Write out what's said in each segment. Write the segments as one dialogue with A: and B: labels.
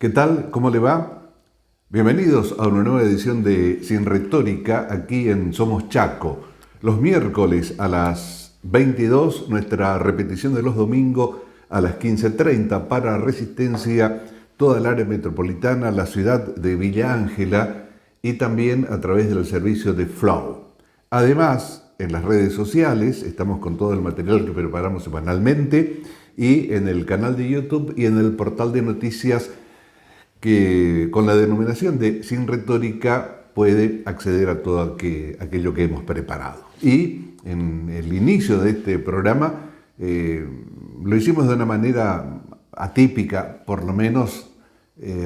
A: ¿Qué tal? ¿Cómo le va? Bienvenidos a una nueva edición de Sin Retórica aquí en Somos Chaco. Los miércoles a las 22, nuestra repetición de los domingos a las 15:30 para Resistencia, toda el área metropolitana, la ciudad de Villa Ángela y también a través del servicio de Flow. Además, en las redes sociales estamos con todo el material que preparamos semanalmente y en el canal de YouTube y en el portal de noticias que con la denominación de Sin Retórica puede acceder a todo aquello que hemos preparado. Y en el inicio de este programa lo hicimos de una manera atípica, por lo menos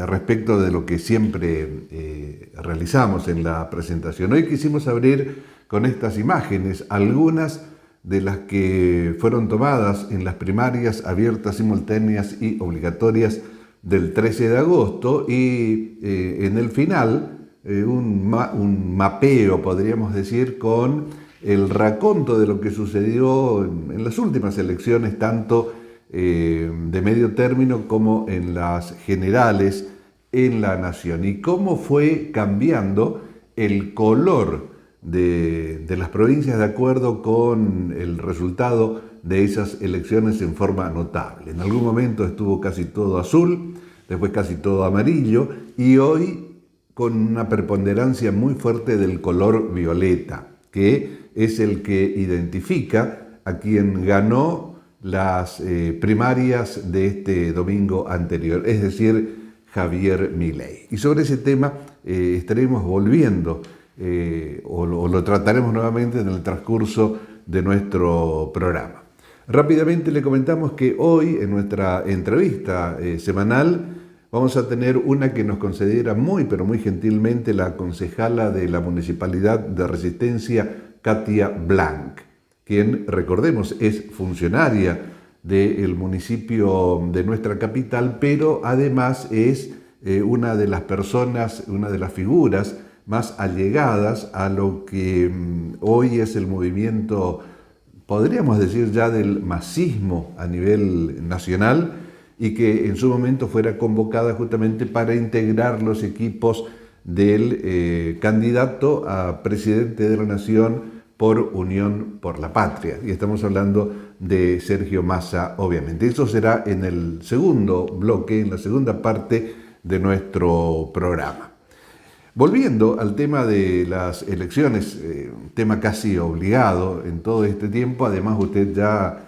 A: respecto de lo que siempre realizamos en la presentación. Hoy quisimos abrir con estas imágenes, algunas de las que fueron tomadas en las primarias abiertas, simultáneas y obligatorias del 13 de agosto y en el final un mapeo, podríamos decir, con el raconto de lo que sucedió en las últimas elecciones, tanto de medio término como en las generales en la nación, y cómo fue cambiando el color de las provincias de acuerdo con el resultado de esas elecciones en forma notable. En algún momento estuvo casi todo azul, después casi todo amarillo y hoy con una preponderancia muy fuerte del color violeta, que es el que identifica a quien ganó las primarias de este domingo anterior, es decir, Javier Milei. Y sobre ese tema estaremos volviendo o lo trataremos nuevamente en el transcurso de nuestro programa. Rápidamente le comentamos que hoy en nuestra entrevista semanal vamos a tener una que nos considera muy pero muy gentilmente la concejala de la Municipalidad de Resistencia, Katia Blanc, quien, recordemos, es funcionaria del municipio de nuestra capital, pero además es una de las personas, una de las figuras más allegadas a lo que hoy es el movimiento, podríamos decir ya del masismo a nivel nacional, y que en su momento fuera convocada justamente para integrar los equipos del candidato a presidente de la Nación por Unión por la Patria. Y estamos hablando de Sergio Massa, obviamente. Eso será en el segundo bloque, en la segunda parte de nuestro programa. Volviendo al tema de las elecciones, tema casi obligado en todo este tiempo, además usted ya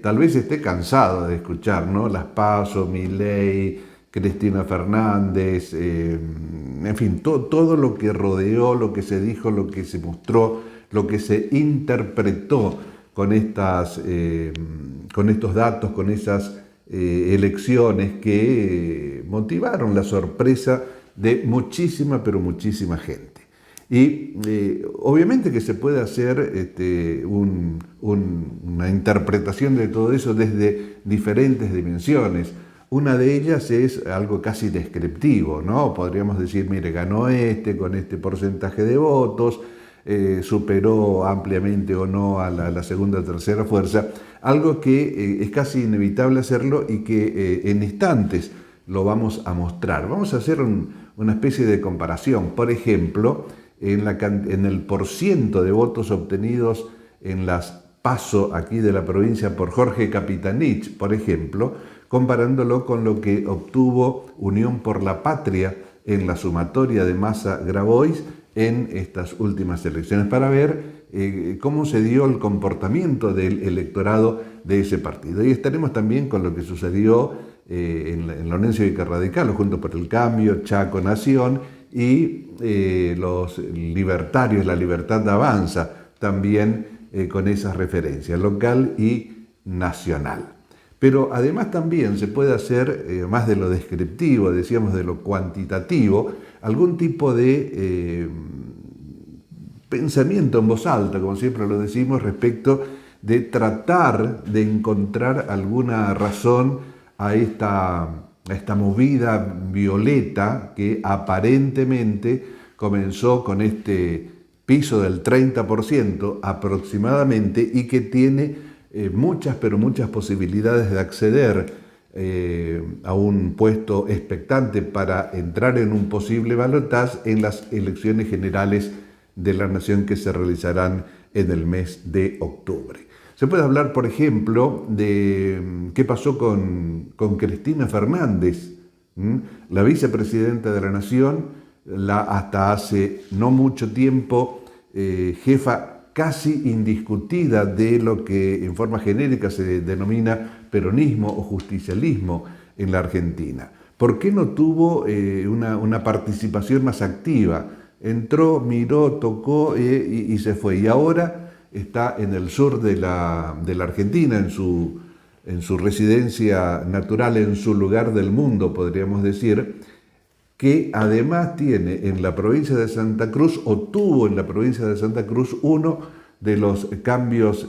A: tal vez esté cansado de escuchar, ¿no? Las PASO, Milei, Cristina Fernández, en fin, todo lo que rodeó, lo que se dijo, lo que se mostró, lo que se interpretó con estos datos, con esas elecciones que motivaron la sorpresa de muchísima, pero muchísima gente. Y obviamente que se puede hacer una interpretación de todo eso desde diferentes dimensiones. Una de ellas es algo casi descriptivo, ¿no? Podríamos decir, mire, ganó con este porcentaje de votos, superó ampliamente o no a la segunda o tercera fuerza, algo que es casi inevitable hacerlo y que en instantes lo vamos a mostrar. Vamos a hacer una especie de comparación. Por ejemplo, en el porciento de votos obtenidos en las PASO aquí de la provincia por Jorge Capitanich, por ejemplo, comparándolo con lo que obtuvo Unión por la Patria en la sumatoria de Massa-Grabois en estas últimas elecciones, para ver cómo se dio el comportamiento del electorado de ese partido. Y estaremos también con lo que sucedió en la Unión Cívica Radical, Juntos por el Cambio, Chaco Nación y los libertarios, la Libertad Avanza, también con esas referencias, local y nacional. Pero además también se puede hacer, más de lo descriptivo, decíamos de lo cuantitativo, algún tipo de pensamiento en voz alta, como siempre lo decimos, respecto de tratar de encontrar alguna razón a esta movida violeta que aparentemente comenzó con este piso del 30% aproximadamente y que tiene muchas, pero muchas posibilidades de acceder a un puesto expectante para entrar en un posible balotaje en las elecciones generales de la nación que se realizarán en el mes de octubre. Se puede hablar, por ejemplo, de qué pasó con Cristina Fernández, la vicepresidenta de la nación, hasta hace no mucho tiempo jefa casi indiscutida de lo que en forma genérica se denomina peronismo o justicialismo en la Argentina. ¿Por qué no tuvo una participación más activa? Entró, miró, tocó y se fue. Y ahora está en el sur de la Argentina, en su residencia natural, en su lugar del mundo, podríamos decir, que además tiene en la provincia de Santa Cruz, o tuvo en la provincia de Santa Cruz, uno de los cambios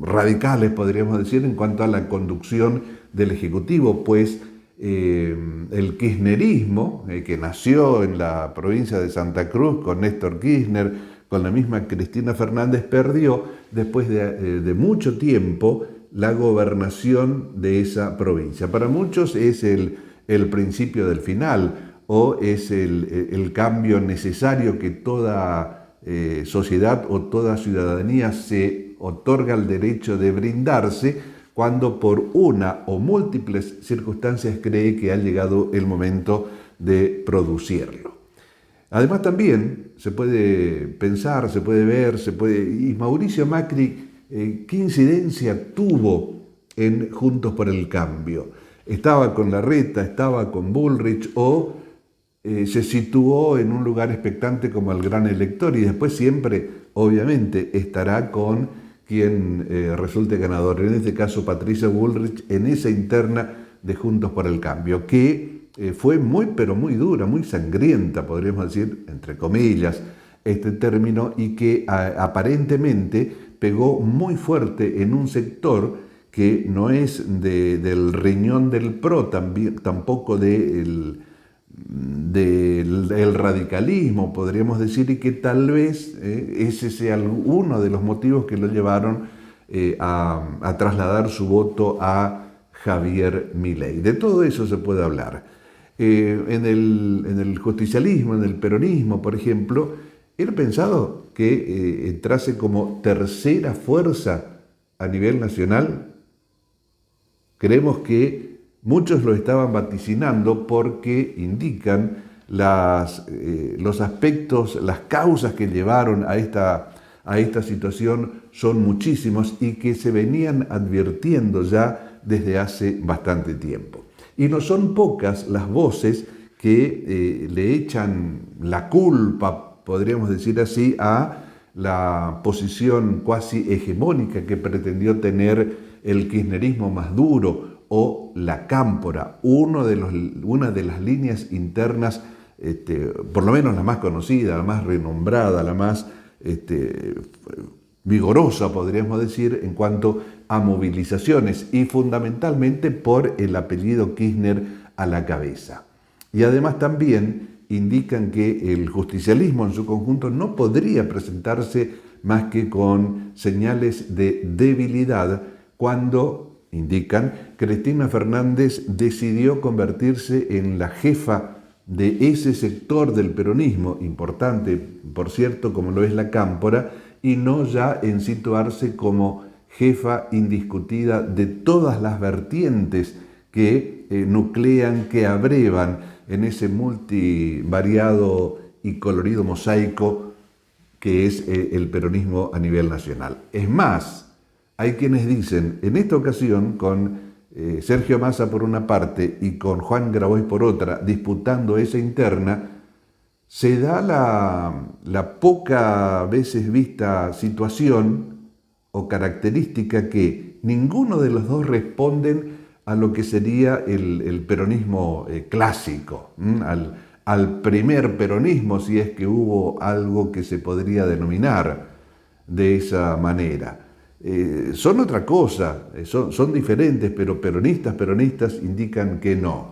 A: radicales, podríamos decir, en cuanto a la conducción del Ejecutivo, pues el kirchnerismo, que nació en la provincia de Santa Cruz con Néstor Kirchner, con la misma Cristina Fernández, perdió después de mucho tiempo la gobernación de esa provincia. Para muchos es el principio del final, o es el cambio necesario que toda sociedad o toda ciudadanía se otorga el derecho de brindarse cuando por una o múltiples circunstancias cree que ha llegado el momento de producirlo. Además también se puede pensar, se puede ver, y Mauricio Macri, ¿qué incidencia tuvo en Juntos por el Cambio? ¿Estaba con Larreta, estaba con Bullrich o se situó en un lugar expectante como el gran elector y después siempre, obviamente, estará con quien resulte ganador? En este caso, Patricia Bullrich, en esa interna de Juntos por el Cambio, que fue muy, pero muy dura, muy sangrienta, podríamos decir, entre comillas, este término, y que aparentemente pegó muy fuerte en un sector que no es del riñón del PRO, tampoco del radicalismo, podríamos decir, y que tal vez ese sea uno de los motivos que lo llevaron a trasladar su voto a Javier Milei. De todo eso se puede hablar. En el justicialismo, en el peronismo, por ejemplo, era pensado que entrase como tercera fuerza a nivel nacional. Creemos que muchos lo estaban vaticinando porque indican los aspectos, las causas que llevaron a esta situación son muchísimos y que se venían advirtiendo ya desde hace bastante tiempo. Y no son pocas las voces que le echan la culpa, podríamos decir así, a la posición cuasi hegemónica que pretendió tener el kirchnerismo más duro o la cámpora, una de las líneas internas, por lo menos la más conocida, la más renombrada, la más vigorosa, podríamos decir, en cuanto a movilizaciones, y fundamentalmente por el apellido Kirchner a la cabeza. Y además también indican que el justicialismo en su conjunto no podría presentarse más que con señales de debilidad cuando, indican, Cristina Fernández decidió convertirse en la jefa de ese sector del peronismo, importante, por cierto, como lo es la cámpora, y no ya en situarse como jefa indiscutida de todas las vertientes que nuclean, que abrevan en ese multivariado y colorido mosaico que es el peronismo a nivel nacional. Es más, hay quienes dicen, en esta ocasión, con Sergio Massa por una parte y con Juan Grabois por otra, disputando esa interna, se da la poca veces vista situación o característica que ninguno de los dos responden a lo que sería el peronismo clásico, al primer peronismo, si es que hubo algo que se podría denominar de esa manera. Son otra cosa, son diferentes, pero peronistas indican que no.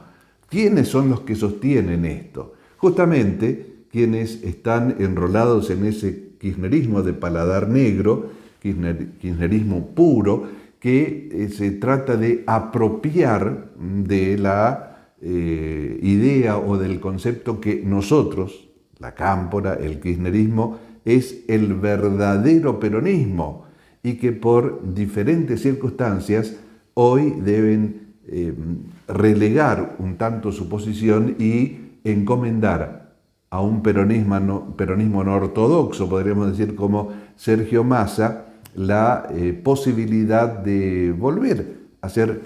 A: ¿Quiénes son los que sostienen esto? Justamente quienes están enrolados en ese kirchnerismo de paladar negro, kirchnerismo puro, que se trata de apropiar de la idea o del concepto que nosotros, la cámpora, el kirchnerismo, es el verdadero peronismo y que por diferentes circunstancias hoy deben relegar un tanto su posición y encomendar a un peronismo no ortodoxo, podríamos decir como Sergio Massa, la posibilidad de volver a ser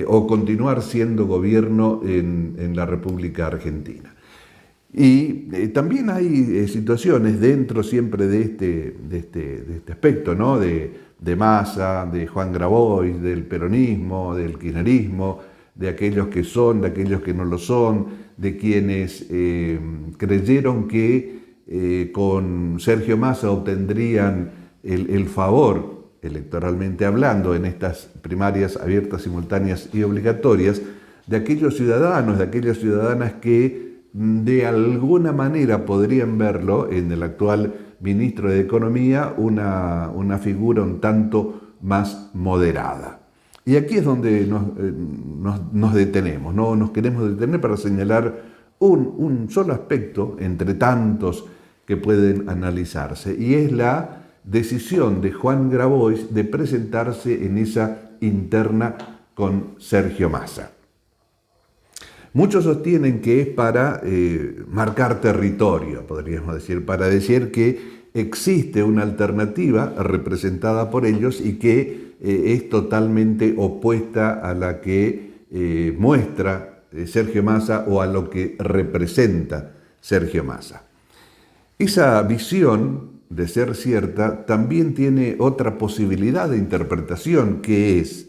A: o continuar siendo gobierno en la República Argentina. Y también hay situaciones dentro siempre de este aspecto, ¿no? De Massa, de Juan Grabois, del peronismo, del kirchnerismo, de aquellos que son, de aquellos que no lo son, de quienes creyeron que con Sergio Massa obtendrían el favor, electoralmente hablando, en estas primarias abiertas, simultáneas y obligatorias, de aquellos ciudadanos, de aquellas ciudadanas que de alguna manera podrían verlo en el actual ministro de Economía una figura un tanto más moderada. Y aquí es donde nos detenemos, ¿no? Nos queremos detener para señalar un solo aspecto entre tantos que pueden analizarse, y es la decisión de Juan Grabois de presentarse en esa interna con Sergio Massa. Muchos sostienen que es para marcar territorio, podríamos decir, para decir que existe una alternativa representada por ellos y que es totalmente opuesta a la que muestra Sergio Massa o a lo que representa Sergio Massa. Esa visión, de ser cierta, también tiene otra posibilidad de interpretación, que es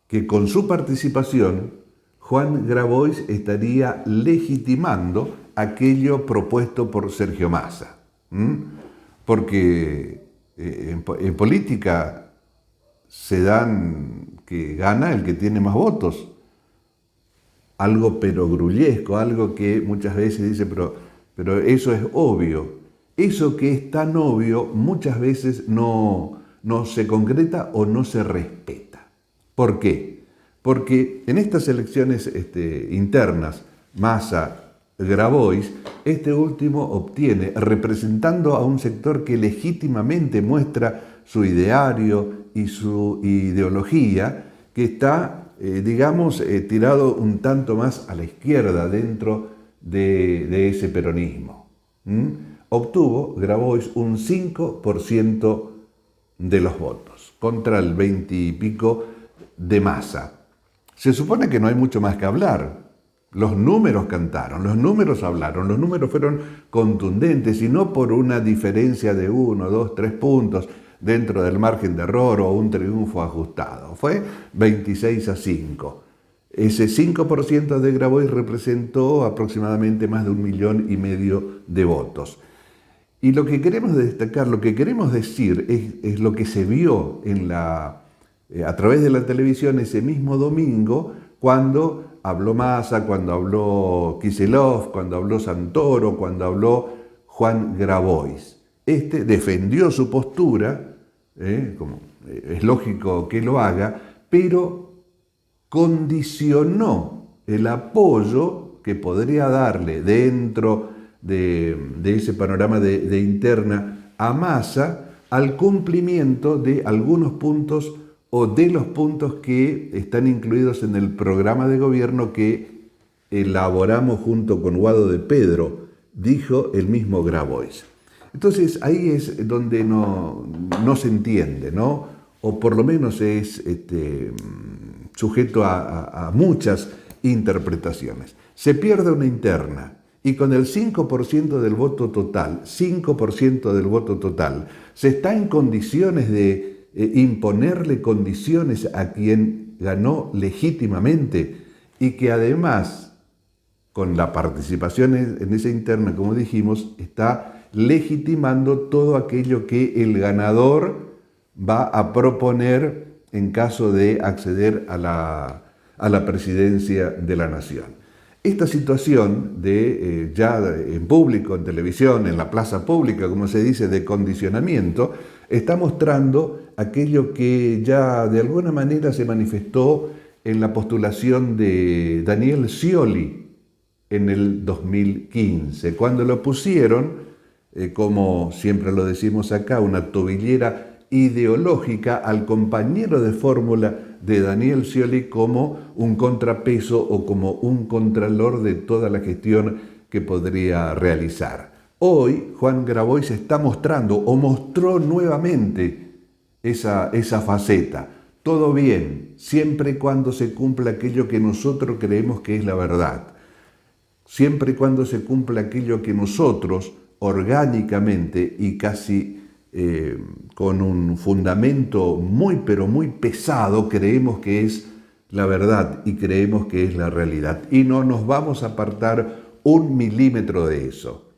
A: que con su participación Juan Grabois estaría legitimando aquello propuesto por Sergio Massa. Porque en política se dan que gana el que tiene más votos. Algo perogrullesco, algo que muchas veces dice, pero eso es obvio. Eso que es tan obvio muchas veces no se concreta o no se respeta. ¿Por qué? Porque en estas elecciones internas, Massa, Grabois, este último obtiene, representando a un sector que legítimamente muestra su ideario y su ideología, que está, tirado un tanto más a la izquierda dentro de ese peronismo. Obtuvo Grabois un 5% de los votos, contra el 20 y pico de Massa. Se supone que no hay mucho más que hablar. Los números cantaron, los números hablaron, los números fueron contundentes y no por una diferencia de 1, 2, 3 puntos dentro del margen de error o un triunfo ajustado. Fue 26-5. Ese 5% de Grabois representó aproximadamente más de 1,5 millones de votos. Y lo que queremos destacar, lo que queremos decir es lo que se vio a través de la televisión ese mismo domingo, cuando habló Massa, cuando habló Kicillof, cuando habló Santoro, cuando habló Juan Grabois. Defendió su postura, como es lógico que lo haga, pero condicionó el apoyo que podría darle dentro de ese panorama de interna a Massa al cumplimiento de algunos puntos o de los puntos que están incluidos en el programa de gobierno que elaboramos junto con Guado de Pedro, dijo el mismo Grabois. Entonces ahí es donde no se entiende, ¿no? O por lo menos es sujeto a muchas interpretaciones. Se pierde una interna y con el 5% del voto total, 5% del voto total, se está en condiciones de imponerle condiciones a quien ganó legítimamente y que además, con la participación en esa interna, como dijimos, está legitimando todo aquello que el ganador va a proponer en caso de acceder a la presidencia de la nación. Esta situación de ya en público, en televisión, en la plaza pública, como se dice, de condicionamiento, está mostrando aquello que ya de alguna manera se manifestó en la postulación de Daniel Scioli en el 2015, cuando lo pusieron, como siempre lo decimos acá, una tobillera ideológica al compañero de fórmula de Daniel Scioli como un contrapeso o como un contralor de toda la gestión que podría realizar. Hoy Juan Grabois está mostrando o mostró nuevamente esa faceta. Todo bien, siempre y cuando se cumpla aquello que nosotros creemos que es la verdad. Siempre y cuando se cumpla aquello que nosotros orgánicamente y casi con un fundamento muy pero muy pesado creemos que es la verdad y creemos que es la realidad. Y no nos vamos a apartar 1 milímetro de eso.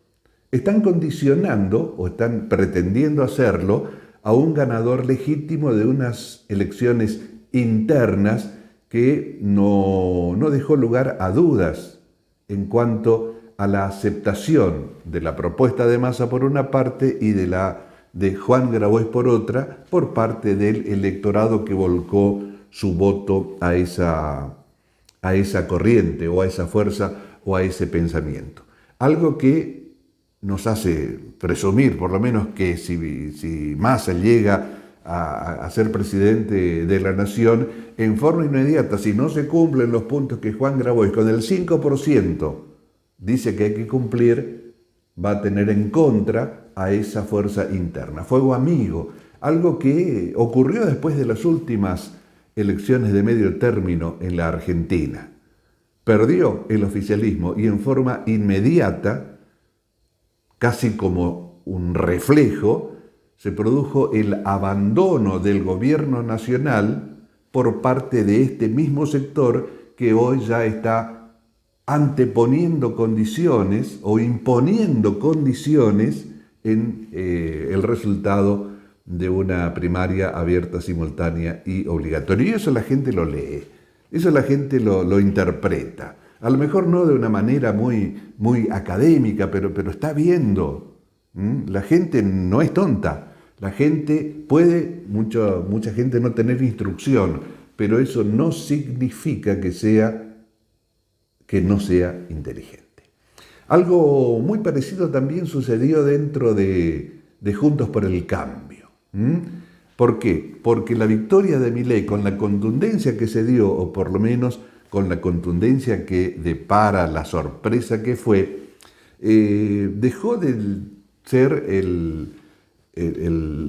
A: Están condicionando o están pretendiendo hacerlo a un ganador legítimo de unas elecciones internas que no dejó lugar a dudas en cuanto a la aceptación de la propuesta de Massa por una parte y de Juan Grabois por otra, por parte del electorado que volcó su voto a esa corriente o a esa fuerza o a ese pensamiento. Algo que nos hace presumir, por lo menos, que si Massa llega a ser presidente de la nación, en forma inmediata, si no se cumplen los puntos que Juan Grabois con el 5% dice que hay que cumplir, va a tener en contra a esa fuerza interna. Fuego amigo, algo que ocurrió después de las últimas elecciones de medio término en la Argentina. Perdió el oficialismo y en forma inmediata, casi como un reflejo, se produjo el abandono del gobierno nacional por parte de este mismo sector que hoy ya está anteponiendo condiciones o imponiendo condiciones en el resultado de una primaria abierta, simultánea y obligatoria. Y eso la gente lo lee, eso la gente lo interpreta. A lo mejor no de una manera muy académica, pero está viendo. La gente no es tonta. La gente puede, mucha gente no tener instrucción, pero eso no significa que no sea inteligente. Algo muy parecido también sucedió dentro de Juntos por el Cambio. ¿Por qué? Porque la victoria de Milei, con la contundencia que se dio, o por lo menos con la contundencia que depara la sorpresa que fue, dejó de ser el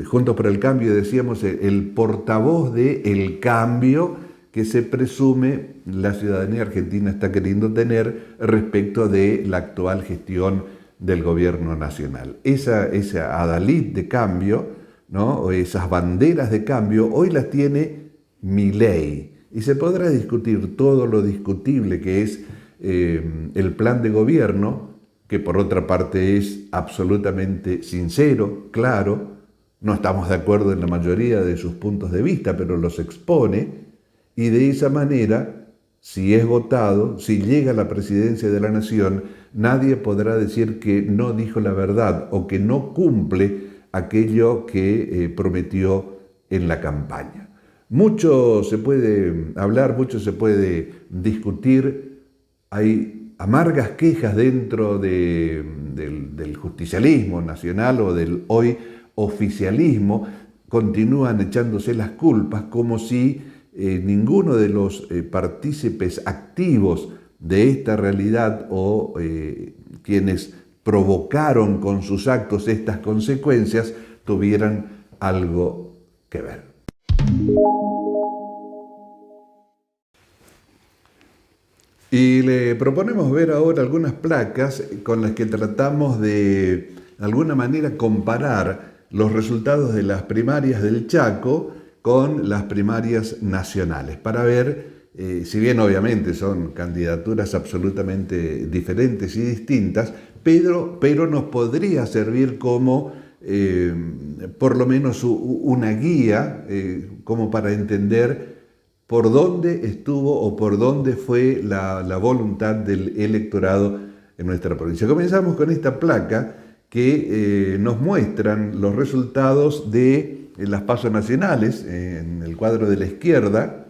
A: Juntos por el Cambio, decíamos, el portavoz del cambio que se presume la ciudadanía argentina está queriendo tener respecto de la actual gestión del gobierno nacional. Esa adalid de cambio, ¿no? O esas banderas de cambio, hoy las tiene Milei. Y se podrá discutir todo lo discutible que es el plan de gobierno, que por otra parte es absolutamente sincero, claro. No estamos de acuerdo en la mayoría de sus puntos de vista, pero los expone. Y de esa manera, si es votado, si llega a la presidencia de la nación, nadie podrá decir que no dijo la verdad o que no cumple aquello que prometió en la campaña. Mucho se puede hablar, mucho se puede discutir. Hay amargas quejas dentro del justicialismo nacional o del hoy oficialismo continúan echándose las culpas como si ninguno de los partícipes activos de esta realidad o quienes provocaron con sus actos estas consecuencias tuvieran algo que ver. Y le proponemos ver ahora algunas placas con las que tratamos de alguna manera comparar los resultados de las primarias del Chaco con las primarias nacionales, para ver, si bien obviamente son candidaturas absolutamente diferentes y distintas, pero nos podría servir como por lo menos una guía como para entender por dónde estuvo o por dónde fue la voluntad del electorado en nuestra provincia. Comenzamos con esta placa que nos muestran los resultados de las PASO nacionales en el cuadro de la izquierda,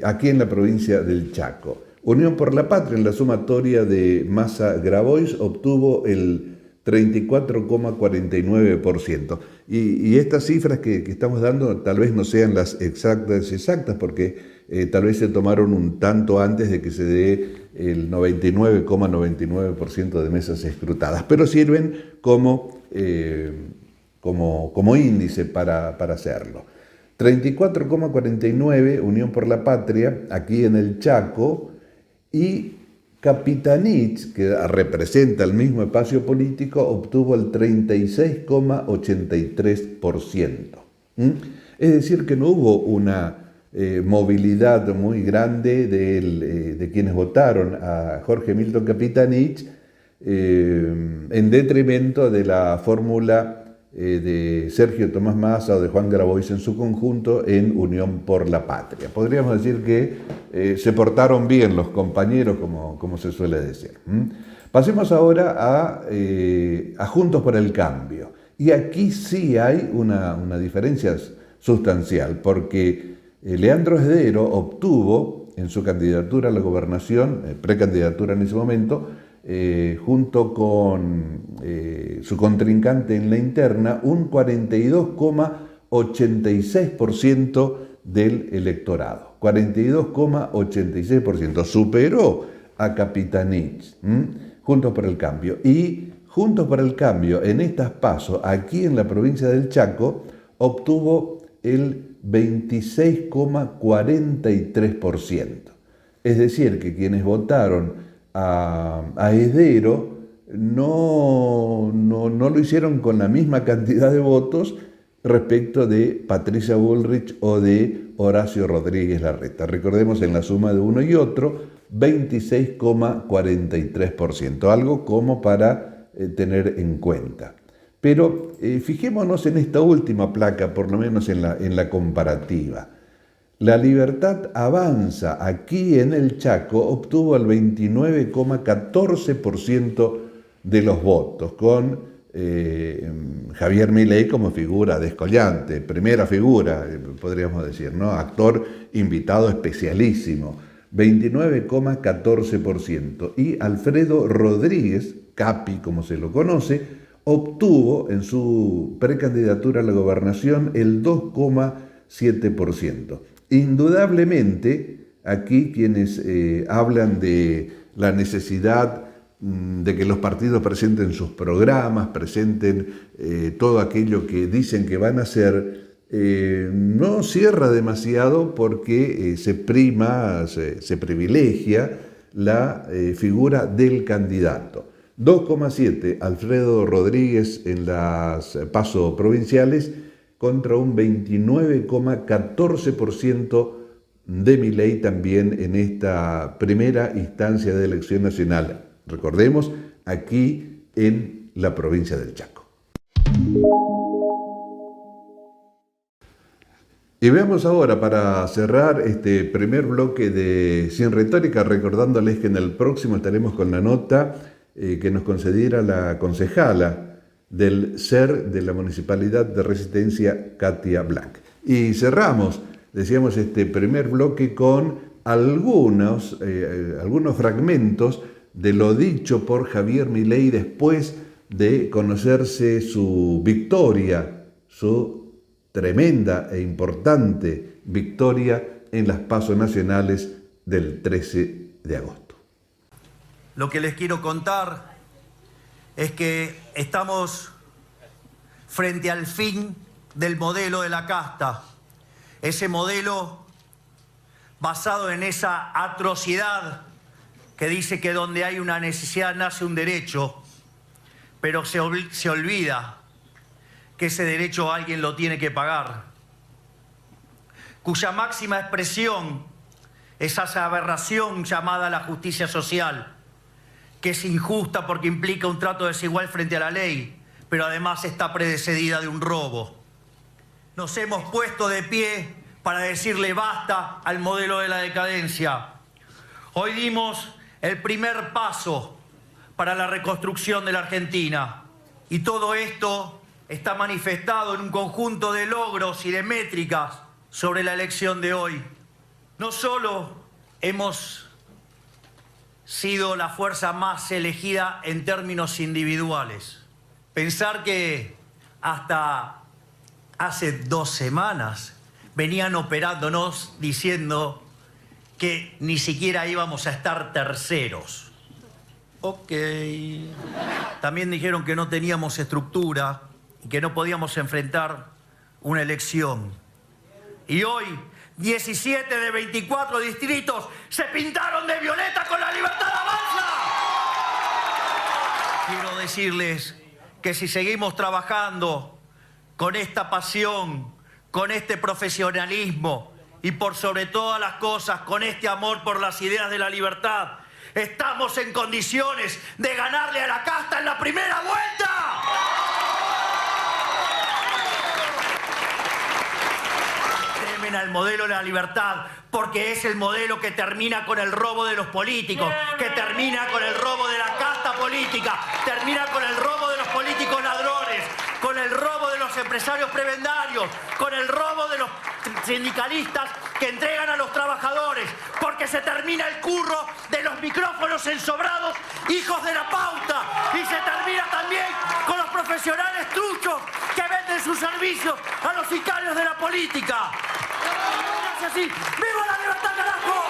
A: aquí en la provincia del Chaco. Unión por la Patria, en la sumatoria de Massa-Grabois, obtuvo el 34,49%. Y estas cifras que estamos dando tal vez no sean las exactas, porque tal vez se tomaron un tanto antes de que se dé el 99,99% de mesas escrutadas, pero sirven como índice para hacerlo. 34,49 Unión por la Patria, aquí en el Chaco, y Capitanich, que representa el mismo espacio político, obtuvo el 36,83%. Es decir, que no hubo una movilidad muy grande de quienes votaron a Jorge Milton Capitanich en detrimento de la fórmula de Sergio Tomás Massa o de Juan Grabois en su conjunto en Unión por la Patria. Podríamos decir que se portaron bien los compañeros, como se suele decir. Pasemos ahora a Juntos por el Cambio. Y aquí sí hay una diferencia sustancial, porque Leandro Esdero obtuvo en su candidatura a la gobernación, precandidatura en ese momento, junto con su contrincante en la interna, un 42,86% del electorado. 42,86%. Superó a Capitanich, Juntos por el Cambio. Y Juntos por el Cambio, en estas PASO, aquí en la provincia del Chaco, obtuvo el 26,43%. Es decir, que quienes votaron a Esdero no lo hicieron con la misma cantidad de votos respecto de Patricia Bullrich o de Horacio Rodríguez Larreta. Recordemos, en la suma de uno y otro, 26,43%, algo como para tener en cuenta. Pero fijémonos en esta última placa, por lo menos en la comparativa. La Libertad Avanza, aquí en el Chaco, obtuvo el 29,14% de los votos, con Javier Milei como figura descollante, primera figura, podríamos decir, ¿no? Actor invitado especialísimo, 29,14%. Y Alfredo Rodríguez, Capi como se lo conoce, obtuvo en su precandidatura a la gobernación el 2,7%. Indudablemente, aquí quienes hablan de la necesidad de que los partidos presenten sus programas, presenten todo aquello que dicen que van a hacer, no cierra demasiado, porque se privilegia la figura del candidato. 2,7 Alfredo Rodríguez en las PASO provinciales contra un 29,14% de Milei también en esta primera instancia de elección nacional. Recordemos, aquí en la provincia del Chaco. Y veamos ahora, para cerrar este primer bloque de Sin Retórica, recordándoles que en el próximo estaremos con la nota que nos concediera la concejala del SER de la Municipalidad de Resistencia, Katia Blanc. Y cerramos, decíamos, este primer bloque con algunos fragmentos de lo dicho por Javier Milei después de conocerse su victoria, su tremenda e importante victoria en las PASO nacionales del 13 de agosto.
B: Lo que les quiero contar es que estamos frente al fin del modelo de la casta, ese modelo basado en esa atrocidad que dice que donde hay una necesidad nace un derecho, pero se olvida que ese derecho alguien lo tiene que pagar, cuya máxima expresión es esa aberración llamada la justicia social, que es injusta porque implica un trato desigual frente a la ley, pero además está precedida de un robo. Nos hemos puesto de pie para decirle basta al modelo de la decadencia. Hoy dimos el primer paso para la reconstrucción de la Argentina. Y todo esto está manifestado en un conjunto de logros y de métricas sobre la elección de hoy. No solo hemos sido la fuerza más elegida en términos individuales. Pensar que hasta hace 2 semanas venían operándonos diciendo que ni siquiera íbamos a estar terceros. Ok. También dijeron que no teníamos estructura y que no podíamos enfrentar una elección. Y hoy, 17 de 24 distritos se pintaron de violeta con La Libertad Avanza. Quiero decirles que si seguimos trabajando con esta pasión, con este profesionalismo y por sobre todas las cosas, con este amor por las ideas de la libertad, estamos en condiciones de ganarle a la casta en la primera vuelta. Temen al modelo de la libertad porque es el modelo que termina con el robo de los políticos, que termina con el robo de la casta política, termina con el robo de los políticos ladrones, con el robo de los empresarios prebendarios, con el robo de los sindicalistas que entregan a los trabajadores, porque se termina el curro de los micrófonos ensobrados, hijos de la pauta, y se termina también con los profesionales truchos que venden sus servicios a los sicarios de la política. ¡Viva la libertad, carajo!